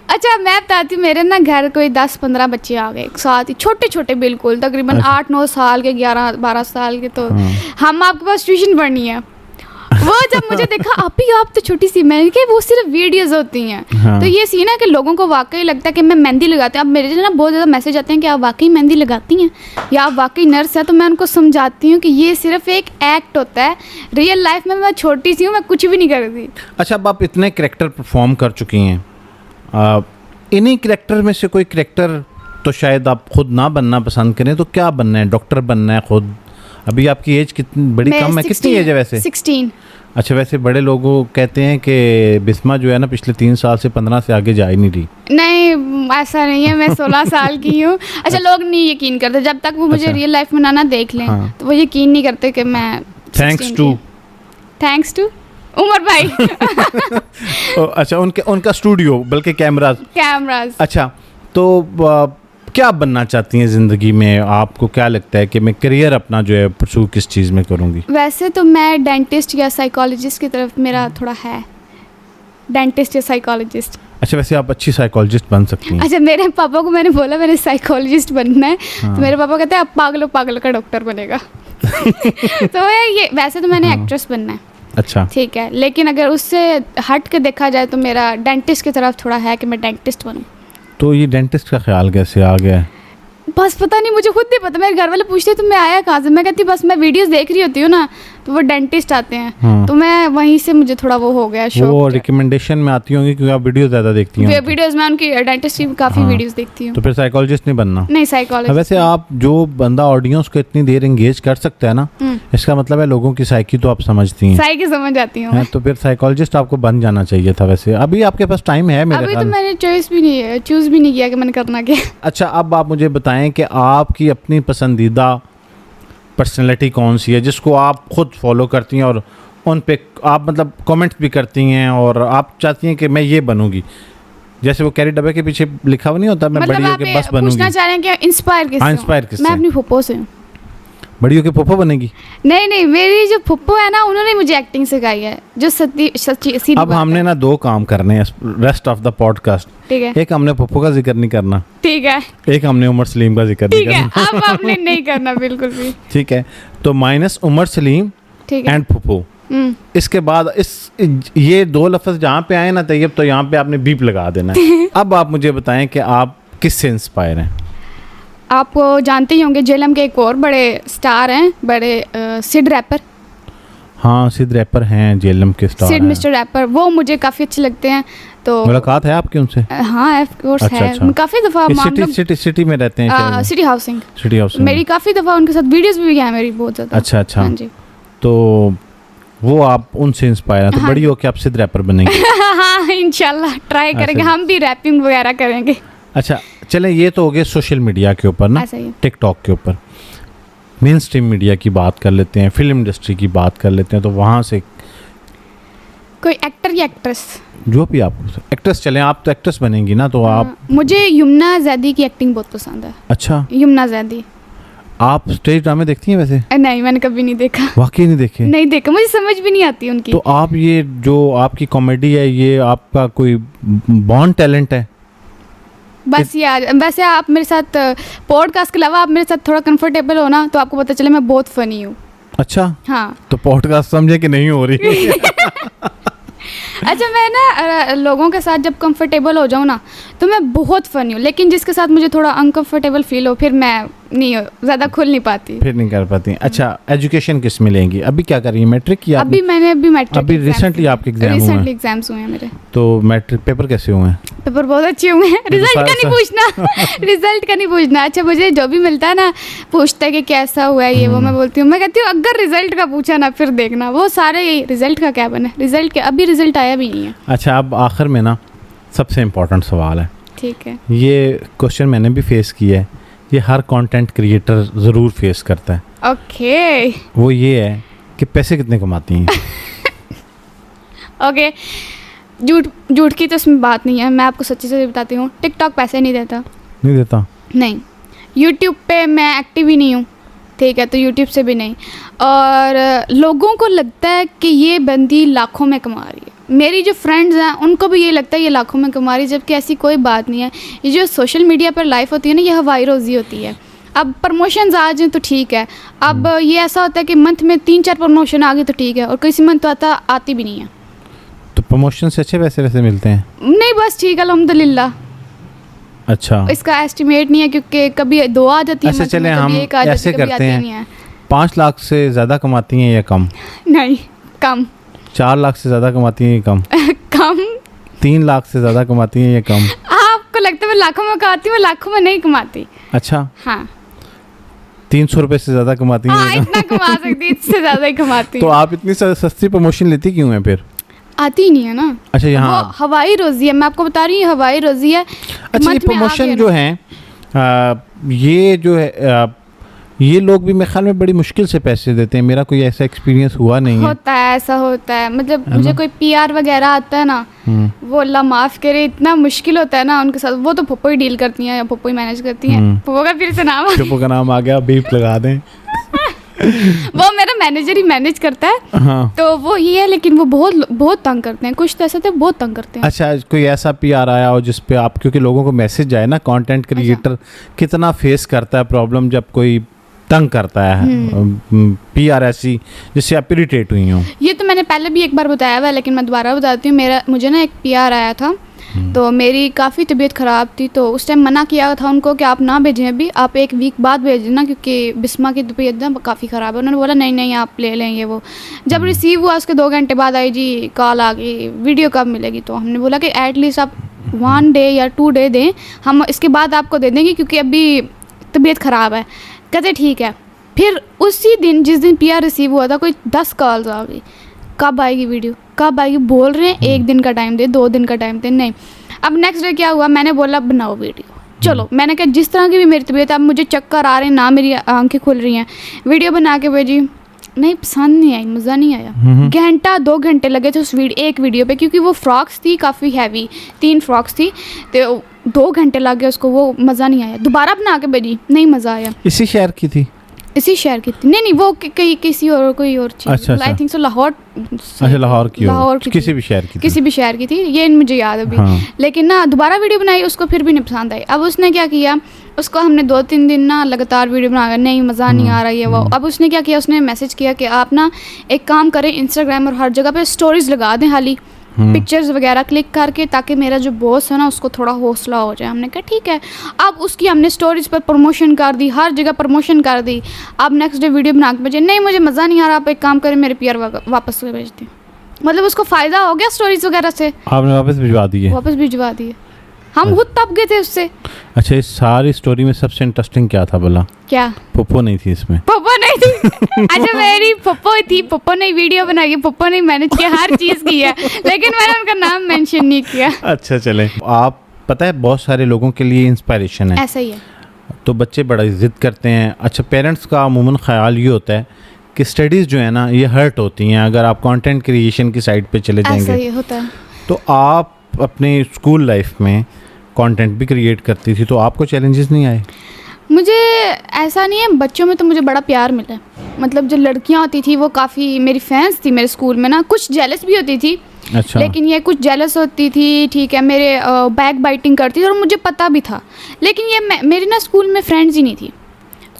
अच्छा मैं बताती हूँ, मेरे ना घर कोई 10-15 बच्चे आ गए एक साथ ही, छोटे छोटे बिल्कुल, तकरीबन 8-9 साल के, 11-12 साल के। तो हम आपके पास ट्यूशन पढ़नी है। वो जब मुझे देखा, आप तो छोटी सी, मैंने कहा वो सिर्फ वीडियोस होती हैं। हाँ। तो ये सीन है कि लोगों को वाकई लगता है कि मैं मेहंदी लगाती हूँ। अब मेरे ना बहुत ज़्यादा मैसेज आते हैं कि आप वाकई मेहंदी लगाती हैं या आप वाकई नर्स हैं। तो मैं उनको समझाती हूँ कि ये सिर्फ एक एक्ट होता है, रियल लाइफ में मैं छोटी सी हूँ, मैं कुछ भी नहीं करती। अच्छा, अब आप इतने करेक्टर परफॉर्म कर चुकी हैं, इन्हीं करेक्टर में से कोई करेक्टर तो शायद आप खुद ना बनना पसंद करें, तो क्या बनना है? डॉक्टर बनना है खुद? अभी आपकी एज कितनी बड़ी, कम है, कितनी एज है वैसे? 16। अच्छा, वैसे बड़े लोगों कहते हैं कि बिस्मा जो है ना, पिछले 3 साल से 15 से आगे जा ही नहीं रही। नहीं, ऐसा नहीं है, मैं 16 साल की हूँ। अच्छा, लोग नहीं यकीन करते, जब तक वो मुझे रियल लाइफ में ना देख लें, हाँ। तो वो यकीन नहीं करते कि मैं थैंक्स टू उमर भाई। अच्छा, उनका स्टूडियो, बल्कि कैमरास। अच्छा, तो क्या बनना चाहती हैं ज़िंदगी में? आपको क्या लगता है कि मैं करियर अपना जो है परसू किस चीज़ में करूँगी? वैसे तो मैं डेंटिस्ट या साइकोलॉजिस्ट की तरफ मेरा थोड़ा है, डेंटिस्ट या साइकोलॉजिस्ट। अच्छा, वैसे आप अच्छी साइकोलॉजिस्ट बन सकती हैं। अच्छा, मेरे पापा को मैंने बोला मैंने साइकोलॉजिस्ट बनना है, हाँ। तो मेरे पापा कहते हैं अब पागलों का डॉक्टर बनेगा। तो ये वैसे तो मैंने एक्ट्रेस बनना है, अच्छा, ठीक है, लेकिन अगर उससे हट के देखा जाए तो मेरा डेंटिस्ट की तरफ थोड़ा है कि मैं डेंटिस्ट बनूं। तो ये डेंटिस्ट का ख्याल कैसे आ गया है? बस पता नहीं, मुझे खुद नहीं पता। मेरे घर वाले पूछते तुम मैं आया कहाँ से, मैं कहती बस मैं वीडियोस देख रही होती हूँ ना, तो वो डेंटिस्ट आते हैं, हाँ। तो मैं वहीं से मुझे थोड़ा वो हो गया वो शौक। रिकमेंडेशन में आती होंगी क्योंकि आप वीडियो ज़्यादा देखती हैं। वीडियोस में उनकी डेंटिस्ट की काफ़ी हाँ। वीडियोस देखती हूँ। तो फिर साइकोलॉजिस्ट नहीं बनना? नहीं, साइकोलॉजिस्ट। वैसे आप जो बंदा ऑडियंस को इतनी देर एंगेज कर सकता है ना, इसका मतलब है लोगों की साइकी तो आप समझती हैं। साइकी समझ आती हूँ। तो फिर साइकोलॉजिस्ट आपको बन जाना चाहिए था। वैसे अभी आपके पास टाइम है मेरे अभी ख्याल तो में। मैंने चूज़ भी नहीं किया कि मैंने करना क्या। अच्छा, अब आप मुझे बताएं कि आपकी अपनी पसंदीदा पर्सनैलिटी कौन सी है जिसको आप खुद फॉलो करती हैं और उन पे आप मतलब कमेंट्स भी करती हैं और आप चाहती हैं कि मैं ये बनूंगी? जैसे वो कैरी डब्बे के पीछे लिखा हुआ नहीं होता, मैं मतलब बड़ी आप होके बस पूछना बनूंगी। चाह रहे हैं कि इंस्पायर किससे? हाँ, इंस्पायर किससे? मैं अपनी फुप्पो से हूँ। बड़ी होके पोपो बनेगी? नहीं, मेरी जो फुप्पो है ना, उन्होंने मुझे एक्टिंग सिखाई है, जो सच्ची अब हमने ना 2 काम करने हैं रेस्ट ऑफ द पॉडकास्ट। ठीक है, एक हमने पप्पू का जिक्र नहीं करना, ठीक है, एक हमने उमर सलीम का जिक्र नहीं ठीक है। करना। अब आपने नहीं करना बिल्कुल भी। ठीक है, तो माइनस उमर सलीम ठीक है। एंड पप्पू। इसके बाद ये 2 लफ्ज़ जहाँ पे आए ना तैयब, तो यहाँ पे आपने बीप लगा देना है। अब आप मुझे बताएं कि आप किससे इंस्पायर हैं? आपको जानते ही होंगे जेलम के एक और बड़े स्टार हैं, बड़े सिड रैपर। हाँ, सिड रैपर हैं, जेलम के स्टार सिड हैं। मिस्टर रैपर, वो मुझे काफ़ी अच्छे लगते हैं। तो मुलाकात है आपकी उनसे? हाँ, ऑफ कोर्स अच्छा, है। अच्छा। काफ़ी दफ़ा सिटी में रहते हैं शायद? City housing. City housing. मेरी काफ़ी दफ़ा उनके साथ वीडियोस भी हैं मेरी बहुत ज़्यादा। अच्छा अच्छा। हाँ जी। तो वो आप उनसे इंस्पायर हैं, तो हाँ। बड़ी हो के आप सिड रैपर बनेंगे। हाँ, इंशाल्लाह ट्राई करेंगे, अच्छा। हम भी रैपिंग वगैरह करेंगे। अच्छा, चलें, ये तो हो गए सोशल मीडिया के ऊपर ना, ऐसा ही है। टिकटॉक के ऊपर। मेन स्ट्रीम मीडिया की बात कर लेते हैं, फिल्म इंडस्ट्री की बात कर लेते हैं। तो वहाँ से कोई एक्टर या एक्ट्रेस? जो भी आप एक्ट्रेस, चलें, आप तो एक्ट्रेस बनेंगी ना, तो आप। मुझे यमुना जैदी की एक्टिंग बहुत पसंद है। अच्छा, यमुना जैदी। आप स्टेज ड्रामे देखती हैं वैसे? नहीं, मैंने कभी नहीं देखा। वाकई नहीं देखे? नहीं देखा, मुझे समझ भी नहीं आती उनकी। तो आप ये जो आपकी कॉमेडी है, ये आपका कोई बॉर्न टैलेंट है? बस यार, वैसे आप मेरे साथ पॉडकास्ट के अलावा आप मेरे साथ थोड़ा कंफर्टेबल हो ना, तो आपको पता चले मैं बहुत फनी हूँ। अच्छा, हाँ। तो पॉडकास्ट समझे कि नहीं हो रही? अच्छा, मैं ना लोगों के साथ जब कंफर्टेबल हो जाऊँ ना, तो मैं बहुत फ़नी हूँ, लेकिन जिसके साथ मुझे थोड़ा अनकंफर्टेबल फील हो, फिर मैं नहीं ज़्यादा खुल नहीं पाती। फिर नहीं कर पाती। अच्छा, एजुकेशन किस में लेंगी? अभी क्या कर रही है, मैट्रिक या? अभी मैट्रिक अभी रिसेंटली आपके एग्जाम हुए हैं? रिसेंटली एग्जाम्स हुए हैं मेरे। तो मैट्रिक पेपर कैसे हुए हैं? पेपर बहुत अच्छे हुए हैं। रिजल्ट का नहीं पूछना। रिजल्ट का नहीं पूछना। अच्छा, मुझे जो भी मिलता है ना, पूछता है कि कैसा हुआ है ये वो, मैं बोलती हूँ, मैं कहती हूँ अगर रिजल्ट का पूछा ना फिर देखना, वो सारे यही रिजल्ट का क्या बना, रिजल्ट के अभी रिजल्ट आया भी नहीं है। अच्छा, अब आखिर में ना सबसे इम्पोर्टेंट सवाल है। ठीक है। ये क्वेश्चन मैंने भी फेस किया है, ये हर कंटेंट क्रिएटर ज़रूर फेस करता है। ओके। वो ये है कि पैसे कितने कमाती हैं? ओके, झूठ की तो इसमें बात नहीं है, मैं आपको सच्ची से बताती हूँ, टिकटॉक पैसे नहीं देता। नहीं देता? नहीं। यूट्यूब पे मैं एक्टिव ही नहीं हूँ, ठीक है, तो यूट्यूब से भी नहीं। और लोगों को लगता है कि ये बंदी लाखों में कमा रही है। मेरी जो फ्रेंड्स हैं उनको भी ये लगता है ये लाखों में कमा रही है, जबकि ऐसी कोई बात नहीं है। ये जो सोशल मीडिया पर लाइफ होती है ना, ये हवाई रोज़ी होती है। अब प्रमोशंस आ जाएँ तो ठीक है, अब ये ऐसा होता है कि मंथ में 3-4 प्रमोशन आ गई तो ठीक है, और किसी मंथ तो आती भी नहीं है। तो प्रमोशन से अच्छे पैसे वैसे मिलते हैं? नहीं, बस ठीक है, अल्हम्दुलिल्लाह। अच्छा, इसका एस्टिमेट नहीं है, क्योंकि कभी 2 आ जाती है। अच्छा, चलें, हम ऐसे करते हैं, हैं। 5 लाख से ज़्यादा कमाती हैं या कम? नहीं, कम। 4 लाख से ज़्यादा कमाती हैं या कम? कम। 3 लाख से ज़्यादा कमाती हैं या कम? आपको लगता है मैं लाखों में कमाती हूँ? मैं लाखों में नहीं कमाती। अच्छा, हाँ। 300 रुपये से ज़्यादा कमाती हैं? हाँ, इतना कमा सकती, इससे ज़्यादा ही कमाती तो हूँ। आप इतनी सस्ती प्रमोशन लेती क्यों हैं फिर? आती ही नहीं है ना। अच्छा, वो यहाँ हवाई रोज़ी है, मैं आपको बता रही हूँ, हवाई रोज़ी है। अच्छा, ये मंथ में आ प्रमोशन गया जो ना। है ये जो है ये लोग भी मेरे ख्याल में बड़ी मुश्किल से पैसे देते हैं। मेरा कोई ऐसा एक्सपीरियंस हुआ नहीं है। होता है, ऐसा होता है, मतलब मुझे कोई पीआर वगैरह आता है ना, वो अल्लाह माफ़ करे, इतना मुश्किल होता है ना उनके साथ। वो तो पप्पो ही डील करती हैं या पप्पो ही मैनेज करती हैं। पप्पो का फिर से नाम पप्पो का नाम आ गया, बीप लगा दें। वो मेरा मैनेजर ही मैनेज करता है। हाँ, तो वो ये है, लेकिन वो बहुत तंग करते हैं, कुछ तो ऐसे थे बहुत तंग करते हैं। अच्छा, कोई ऐसा पीआर आया हो जिस पे आप, क्योंकि लोगों को मैसेज आए ना, कंटेंट क्रिएटर कितना फेस करता है प्रॉब्लम जब कोई तंग करता है, पीआर ऐसी जिससे आप इरिटेट हुई हो? ये तो मैंने पहले भी एक बार बताया हुआ है, लेकिन मैं दोबारा बताती हूँ। मुझे ना एक पीआर आया था, तो मेरी काफ़ी तबीयत ख़राब थी, तो उस टाइम मना किया था उनको कि आप ना भेजें, अभी आप 1 वीक बाद भेज देना, क्योंकि बिस्मा की तबीयत ना काफ़ी ख़राब है। उन्होंने बोला नहीं नहीं आप ले लें ये वो। जब रिसीव हुआ उसके 2 घंटे बाद आई जी कॉल आ गई, वीडियो कब मिलेगी? तो हमने बोला कि एटलीस्ट आप 1 डे या 2 डे दें, हम इसके बाद आपको दे देंगे, क्योंकि अभी तबीयत ख़राब है। कहते ठीक है। फिर उसी दिन जिस दिन पीआर रिसीव हुआ था, कोई 10 कॉल्स आ गई, कब आएगी वीडियो, कब आएगी? बोल रहे हैं 1 दिन का टाइम दे, 2 दिन का टाइम दे, नहीं। अब नेक्स्ट डे क्या हुआ, मैंने बोला बनाओ वीडियो, चलो। मैंने कहा जिस तरह की भी मेरी तबीयत, अब मुझे चक्कर आ रहे हैं ना, मेरी आंखें खुल रही हैं, वीडियो बना के भेजी, नहीं पसंद नहीं आई, मज़ा नहीं आया। घंटा 2 घंटे लगे थे उस एक वीडियो पे, क्योंकि वो फ्रॉक्स थी काफ़ी हैवी, 3 फ्रॉक्स थी, तो 2 घंटे लग गए उसको, वो मज़ा नहीं आया। दोबारा बना के भेजी, नहीं मज़ा आया। इसी शहर की थी? इसी शहर की थी। नहीं वो कहीं किसी और कोई और चीज़। अच्छा, आई थिंक सो लाहौर। अच्छा, लाहौर की किसी भी शहर की थी? किसी भी शहर की थी, ये मुझे याद है अभी। हाँ। लेकिन ना दोबारा वीडियो बनाई, उसको फिर भी नहीं पसंद आई। अब उसने क्या किया, उसको हमने 2-3 दिन ना लगातार वीडियो बनाया, नहीं मज़ा नहीं आ रहा है वो। अब उसने क्या किया, उसने मैसेज किया कि आप ना एक काम करें, इंस्टाग्राम और हर जगह पे स्टोरीज़ लगा दें खाली, पिक्चर्स वगैरह क्लिक करके, ताकि मेरा जो बॉस है ना उसको थोड़ा हौसला हो जाए। हमने कहा ठीक है। अब उसकी हमने स्टोरीज पर प्रमोशन कर दी, हर जगह प्रमोशन कर दी। अब नेक्स्ट डे वीडियो बना के भेजे, नहीं मुझे मज़ा नहीं आ रहा, आप एक काम करें मेरे पीआर वापस भेज दें। मतलब उसको फ़ायदा हो गया स्टोरीज वगैरह से, आपने वापस भिजवा दिए? वापस भिजवा दिए। हम खुद तब गए थे उससे। अच्छा, इस सारी स्टोरी में सबसे इंटरेस्टिंग क्या था भला? क्या? पप्पो नहीं थी इसमें? पप्पो नहीं थी। अच्छा मेरी पप्पो थी, पप्पो ने वीडियो बनाई, पप्पो ने मैनेज किया, हर चीज़ की है, लेकिन मैंने उनका नाम मेंशन नहीं किया। अच्छा चले, आप पता है बहुत सारे लोगों के लिए इंस्पायरेशन है। ऐसा ही है। तो बच्चे बड़ा जिद करते हैं। अच्छा, पेरेंट्स का अमूमन ख्याल ये होता है कि स्टडीज़ जो है ना ये हर्ट होती हैं अगर आप कंटेंट क्रिएशन की साइड पे चले जाएंगे। ऐसा ही होता है। तो आप अपने स्कूल लाइफ में कंटेंट भी क्रिएट करती थी, तो आपको चैलेंजेस नहीं आए? मुझे ऐसा नहीं है, बच्चों में तो मुझे बड़ा प्यार मिला। मतलब जो लड़कियां होती थी वो काफ़ी मेरी फैंस थी मेरे स्कूल में ना, कुछ जेलस भी होती थी। अच्छा। लेकिन ये कुछ जेलस होती थी, ठीक है, मेरे बैक बाइटिंग करती थी, और मुझे पता भी था। लेकिन ये मेरी ना स्कूल में फ्रेंड्स ही नहीं थी।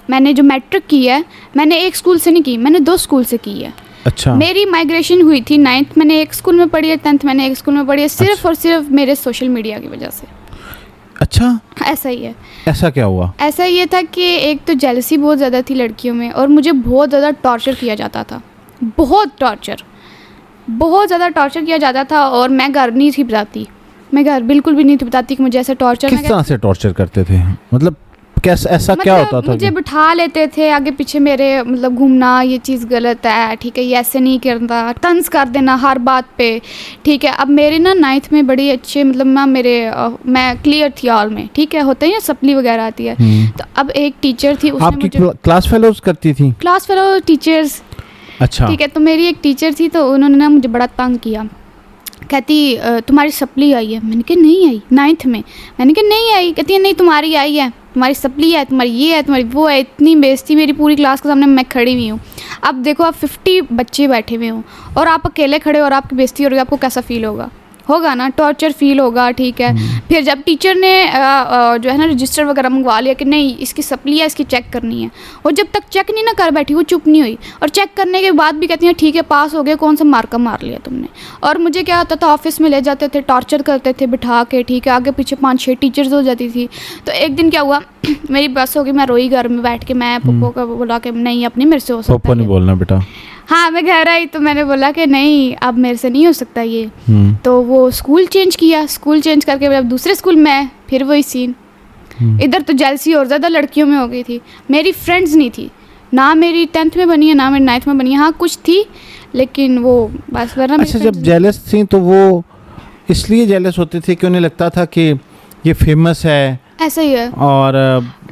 मैंने जो मैट्रिक की है मैंने एक स्कूल से नहीं की, मैंने 2 स्कूल से की है। अच्छा। मेरी माइग्रेशन हुई थी, 9th मैंने एक स्कूल में पढ़ी है, 10th मैंने एक स्कूल में पढ़ी है, सिर्फ और सिर्फ मेरे सोशल मीडिया की वजह से। अच्छा, ऐसा ही है। ऐसा क्या हुआ? ऐसा ये था कि एक तो जेलसी बहुत ज़्यादा थी लड़कियों में, और मुझे बहुत ज़्यादा टॉर्चर किया जाता था, बहुत ज़्यादा टॉर्चर किया जाता था। और मैं घर नहीं थी बताती, मैं घर बिल्कुल भी नहीं थी बताती कि मुझे ऐसा टॉर्चर। किस तरह से टॉर्चर करते थे? मतलब कैसा, ऐसा क्या होता था? मुझे बिठा लेते थे आगे पीछे मेरे, मतलब घूमना, ये चीज़ गलत है, ठीक है, ये ऐसे नहीं करना, तंज कर देना हर बात पे, ठीक है। अब मेरे ना 9th में बड़ी अच्छे, मतलब ना मैं क्लियर थी ऑल में, ठीक है, होते हैं सप्ली वगैरह आती है। तो अब एक टीचर थी, उसने आपकी मुझे क्लास फेलोज करती थी? Class fellow teachers. अच्छा। ठीक है, तो मेरी एक टीचर थी, तो उन्होंने ना मुझे बड़ा तंग किया। कहती तुम्हारी सप्ली आई है। मैंने कहा नहीं आई, 9th में। मैंने कहा नहीं आई। कहती है नहीं तुम्हारी आई है, तुम्हारी सप्ली है, तुम्हारी ये है, तुम्हारी वो है। इतनी बेइज्जती मेरी पूरी क्लास के सामने, मैं खड़ी हुई हूँ। अब देखो आप 50 बच्चे बैठे हुए हों और आप अकेले खड़े हो और आपकी बेइज्जती हो रही है, आपको कैसा फील होगा ना, टॉर्चर फील होगा, ठीक है। फिर जब टीचर ने जो है ना रजिस्टर वगैरह मंगवा लिया कि नहीं इसकी सप्ली है, इसकी चेक करनी है, और जब तक चेक नहीं ना कर बैठी वो चुप नहीं हुई, और चेक करने के बाद भी कहती हैं ठीक है पास हो गए, कौन सा मार्का मार लिया तुमने। और मुझे क्या होता था, ऑफिस में ले जाते थे, टॉर्चर करते थे बिठा के, ठीक है, आगे पीछे 5-6 टीचर्स हो जाती थी। तो एक दिन क्या हुआ, मेरी बस हो गई, मैं रोई घर में बैठ के, मैं पप्पो को बोला कि नहीं अपनी मेरे से हो सकता है। पप्पो नहीं बोलना बेटा। हाँ, मैं घर आई तो मैंने बोला कि नहीं अब मेरे से नहीं हो सकता ये। तो वो स्कूल चेंज किया, स्कूल चेंज करके अब दूसरे स्कूल में फिर वही सीन। इधर तो जेलसी और ज़्यादा लड़कियों में हो गई थी। मेरी फ्रेंड्स नहीं थी, ना मेरी 10th में बनी है, ना मेरी 9th में बनी है। हाँ कुछ थी, लेकिन वो बस वरना। अच्छा, जब जेलस थी तो वो इसलिए जेलस होते थे कि उन्हें लगता था कि ये फेमस है? ऐसा ही है। और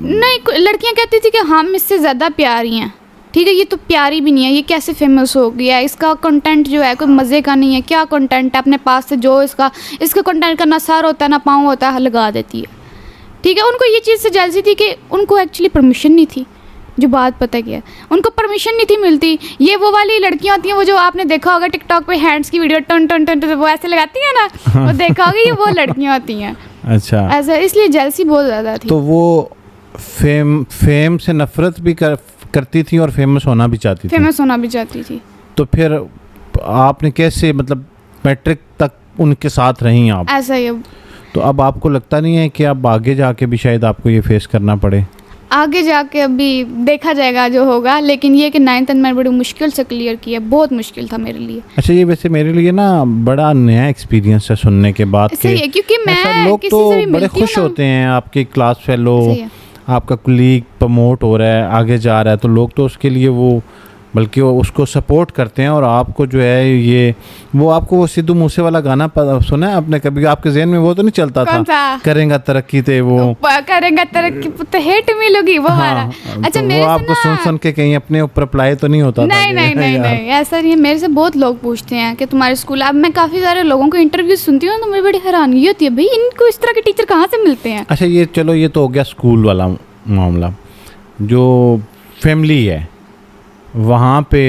नहीं, लड़कियां कहती थी कि हम इससे ज़्यादा प्यारी हैं, ठीक है, ये तो प्यारी भी नहीं है, ये कैसे फेमस हो गया है, इसका कंटेंट जो है कोई मज़े का नहीं है, क्या कंटेंट है अपने पास से, जो इसका कंटेंट का ना सर होता है ना पाँव होता है, लगा देती है, ठीक है। उनको ये चीज़ से जेलसी थी कि उनको एक्चुअली परमिशन नहीं थी, जो बात पता क्या है, उनको परमिशन नहीं थी मिलती। ये वो वाली लड़कियां होती हैं, वो जो आपने देखा होगा टिकटॉक पे हैंड्स की वीडियो टन टन टन टन वो ऐसे लगाती हैं ना, वो देखा होगा, ये वो लड़कियां होती हैं। अच्छा, ऐसा, इसलिए जेलसी बहुत ज़्यादा थी। तो वो फेम से नफरत भी करती थी और फेमस होना भी चाहती थी? फेमस होना भी चाहती थी। तो फिर आपने कैसे, मतलब मैट्रिक तक उनके साथ रही आप? ऐसा ही है। तो अब आपको लगता नहीं है कि अब आगे जाके भी शायद आपको ये फेस करना पड़े? आगे जाके अभी देखा जाएगा जो होगा, लेकिन ये कि 9th मैंने बड़ी मुश्किल से क्लियर किया, बहुत मुश्किल था मेरे लिए। अच्छा, ये वैसे मेरे लिए ना बड़ा नया एक्सपीरियंस है सुनने के बाद सही है, क्योंकि मैं लोग किसी तो से भी बड़े मिलती हूँ खुश ना। होते हैं आपके क्लास फेलो, सही है। आपका कुलीग प्रमोट हो रहा है, आगे जा रहा है, तो लोग तो उसके लिए वो बल्कि वो उसको सपोर्ट करते हैं। और आपको जो है ये वो आपको वो सिद्धू मूसे वाला गाना सुना है आपने कभी? आपके जहन में वो तो नहीं चलता कौन था? सा? करेंगा तरक्की थे वो करेंगा तरक्की तो हेट मिलोगी वो वाला। अच्छा, तो मेरे वो से आपको ना सुन के कहीं अपने ऊपर अप्लाई तो नहीं होता था? नहीं नहीं नहीं नहीं, ऐसा नहीं है। मेरे से बहुत लोग पूछते हैं कि तुम्हारे स्कूल, अब मैं काफ़ी सारे लोगों को इंटरव्यू सुनती हूँ तो मुझे बड़ी हैरानी होती है, भाई इनको इस तरह के टीचर कहाँ से मिलते हैं। अच्छा, ये चलो ये तो हो गया स्कूल वाला मामला। जो फैमिली है वहाँ पे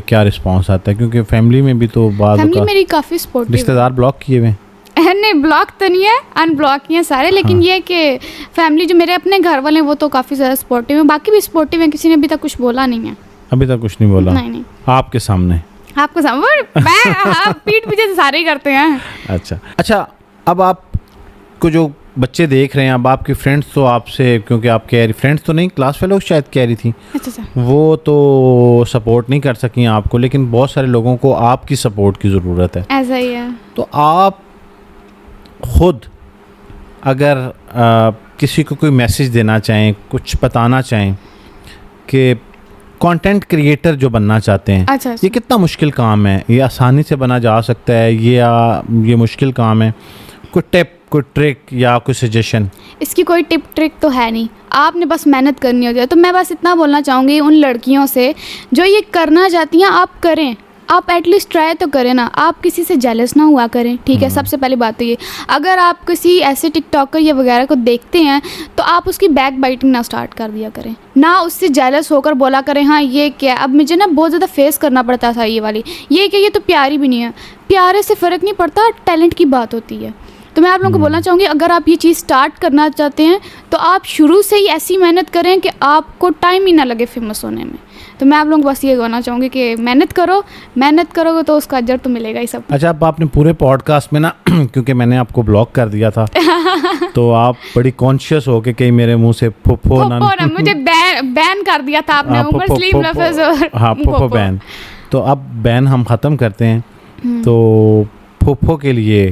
क्या रिस्पांस आता है? क्योंकि फैमिली में भी तो फैमिली मेरी काफ़ी सपोर्टिव, रिश्तेदार ब्लॉक किए हुए? नहीं ब्लॉक तो नहीं है, अनब्लॉक किए सारे, लेकिन हाँ। ये कि फैमिली जो मेरे अपने घर वाले हैं वो तो काफ़ी ज़्यादा सपोर्टिव हैं, बाकी भी सपोर्टिव हैं, किसी ने अभी तक कुछ बोला नहीं है। अभी तक कुछ नहीं बोला? नहीं नहीं, आपके सामने? आपको समझ मैं हाँ, पीठ पीछे से सारे ही करते हैं। अच्छा, अब आपको जो बच्चे देख रहे हैं, अब आपकी फ्रेंड्स तो आपसे, क्योंकि आप कह रही, फ्रेंड्स तो नहीं, क्लास फेलो शायद कह रही थी, अच्छा वो तो सपोर्ट नहीं कर सकी आपको, लेकिन बहुत सारे लोगों को आपकी सपोर्ट की ज़रूरत है। ऐसा ही है। तो आप खुद अगर किसी को कोई मैसेज देना चाहें, कुछ बताना चाहें कि कंटेंट क्रिएटर जो बनना चाहते हैं, अच्छा। ये कितना मुश्किल काम है, ये आसानी से बना जा सकता है ये मुश्किल काम है? कोई टिप, कोई ट्रिक या कोई सजेशन? इसकी कोई टिप ट्रिक तो है नहीं, आपने बस मेहनत करनी होती है। तो मैं बस इतना बोलना चाहूँगी उन लड़कियों से जो ये करना चाहती हैं, आप करें, आप एटलीस्ट ट्राई तो करें ना, आप किसी से जेलस ना हुआ करें, ठीक है। सबसे पहली बात तो ये, अगर आप किसी ऐसे टिकटॉकर या वगैरह को देखते हैं तो आप उसकी बैक बाइटिंग ना स्टार्ट कर दिया करें, ना उससे जेलस होकर बोला करें हाँ ये क्या। अब मुझे ना बहुत ज़्यादा फेस करना पड़ता था ये वाली, ये क्या, ये तो प्यारी भी नहीं है। प्यारे से फ़र्क नहीं पड़ता, टैलेंट की बात होती है। तो मैं आप लोगों को बोलना चाहूँगी, अगर आप ये चीज़ स्टार्ट करना चाहते हैं तो आप शुरू से ही ऐसी मेहनत करें कि आपको टाइम ही ना लगे फेमस होने में। तो मैं आप लोगों को बस ये कहना चाहूँगी कि मेहनत करो, मेहनत करोगे तो उसका अजर तो मिलेगा ही सब। अच्छा, अब आपने पूरे पॉडकास्ट में ना क्योंकि मैंने आपको ब्लॉक कर दिया था तो आप बड़ी कॉन्शियस हो के कहीं मेरे मुंह से फुफ्फो ना मुझे बैन कर दिया था आपने, उमर सलीम लफ्ज़ और हाँ फुफ्फो बैन। तो अब बैन हम ख़त्म करते हैं, तो फुफ्फो के लिए,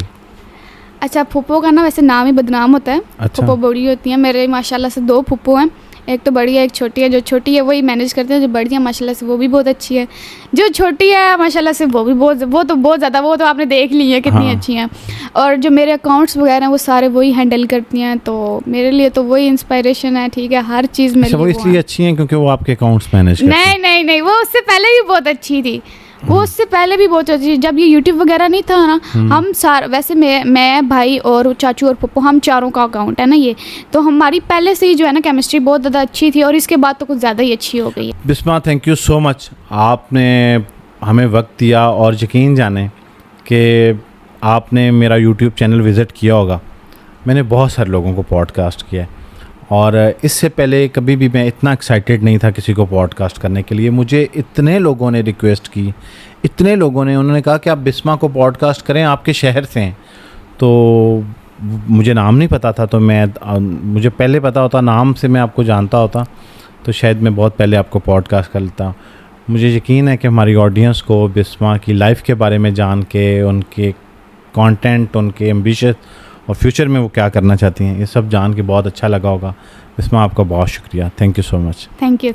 अच्छा फुप्पो का ना वैसे नाम ही बदनाम होता है। अच्छा। फुप्पो बड़ी होती हैं, मेरे माशाल्लाह से 2 फुप्पो हैं, एक तो बड़ी है एक छोटी है। जो छोटी है वही मैनेज करते हैं, जो बड़ी है माशाल्लाह से वो भी बहुत अच्छी है, जो छोटी है माशाल्लाह से वो तो बहुत ज़्यादा, वो तो आपने देख ली है कितनी अच्छी हैं। और जो मेरे अकाउंट्स वगैरह हैं वो सारे वही हैंडल करती हैं, तो मेरे लिए तो वही इंस्पायरेशन है, ठीक है, हर चीज़ मेरे लिए। वो इसलिए अच्छी हैं क्योंकि वो आपके अकाउंट्स मैनेज करती हैं? नहीं, वो उससे पहले भी बहुत अच्छी थी, वो उससे पहले भी बहुत अच्छी। जब ये यूट्यूब वगैरह नहीं था ना, हम वैसे मैं भाई और चाचू और पप्पू, हम चारों का अकाउंट है ना ये, तो हमारी पहले से ही जो है ना केमिस्ट्री बहुत ज़्यादा अच्छी थी, और इसके बाद तो कुछ ज़्यादा ही अच्छी हो गई है। Bisma, thank you so much, आपने हमें वक्त दिया, और यकीन जाने कि आपने मेरा यूट्यूब चैनल विज़िट किया होगा। मैंने बहुत सारे लोगों को पॉडकास्ट किया है, और इससे पहले कभी भी मैं इतना एक्साइटेड नहीं था किसी को पॉडकास्ट करने के लिए। मुझे इतने लोगों ने रिक्वेस्ट की, इतने लोगों ने, उन्होंने कहा कि आप बिस्मा को पॉडकास्ट करें, आपके शहर से हैं। तो मुझे नाम नहीं पता था, तो मुझे पहले पता होता, नाम से मैं आपको जानता होता तो शायद मैं बहुत पहले आपको पॉडकास्ट कर लेता। मुझे यकीन है कि हमारी ऑडियंस को बिस्मा की लाइफ के बारे में जान के, उनके कंटेंट, उनके एम्बिशन और फ्यूचर में वो क्या करना चाहती हैं, ये सब जान के बहुत अच्छा लगा होगा। बिस्मा, आपका बहुत शुक्रिया, thank you so much. Thank you.